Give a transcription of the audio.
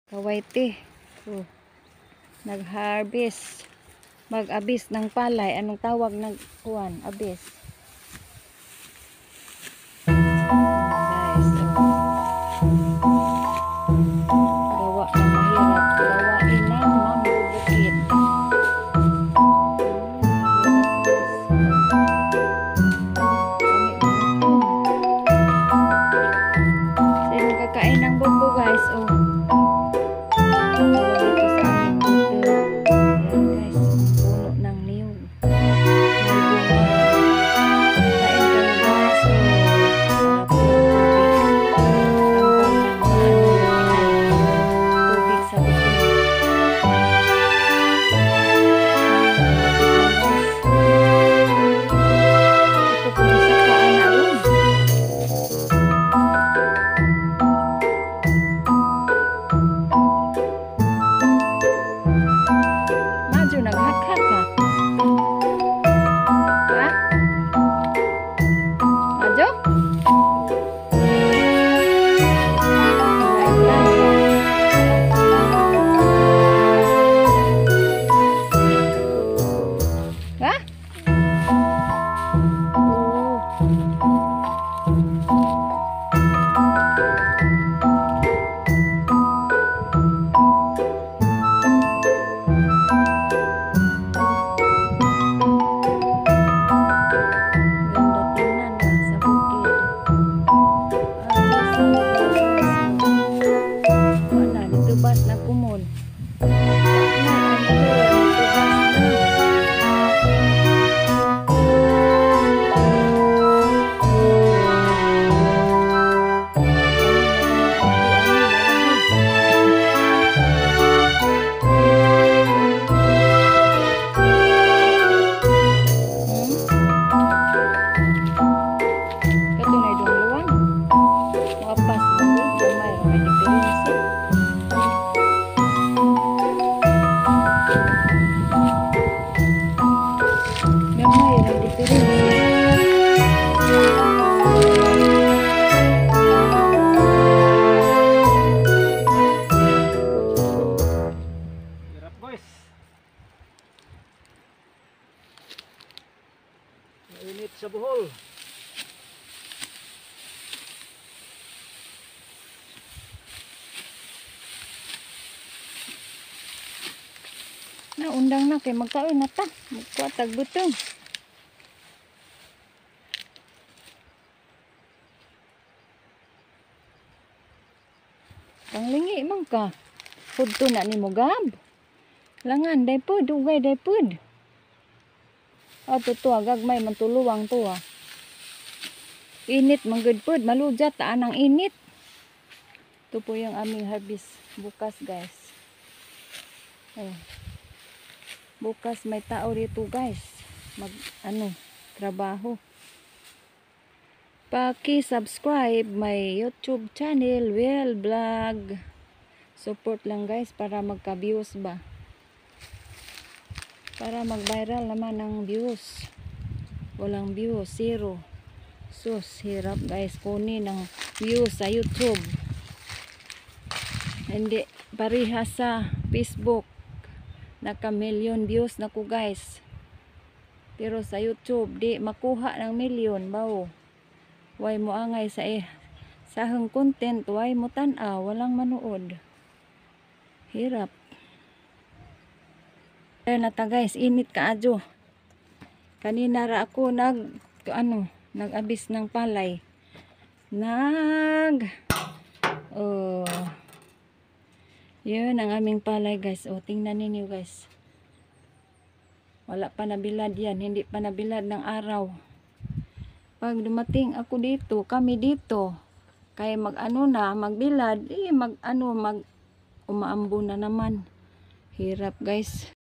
Kawaiti. So, nag-harvest. Mag-abis ng palay. Anong tawag ng kuwan? Abis. Guys, gawa na mahirap. Gawain ng mambubukid. Sino kakain ng bumbu guys? Mainit sa Bohol. Naundang na kay magkaon na ta. Magkuatag butong. Panglingi man ka. Pudto na ni mo gab. Langan day pud, dugay day pud. Ato to agagmay man tuluwang to ah. Init man gud pud, malujat taan ang init. Ito po yung aming harvest bukas guys. Oh. Bukas may tao dito guys. Mag trabaho. Paki-subscribe my YouTube channel, Well Vlog. Support lang guys para magka-views ba. Para mag-viral naman ng views. Walang views, zero. Sus, hirap guys kunin ng views sa YouTube. Hindi parihas sa Facebook. Naka-million views na ko guys. Pero sa YouTube di makuha ng million bawo. Way mo angay sa sahang content, way mo tan-aw, walang manood. Hirap. Na ta guys, init kaadyo. Kanina ra ako nag-abis ng palay. Yun ang aming palay guys. Tingnan ninyo guys. Wala pa nabilad yan, hindi pa nabilad ng araw. Pag dumating ako dito, kami dito, kaya magbilad, umaambo na naman. Hirap guys.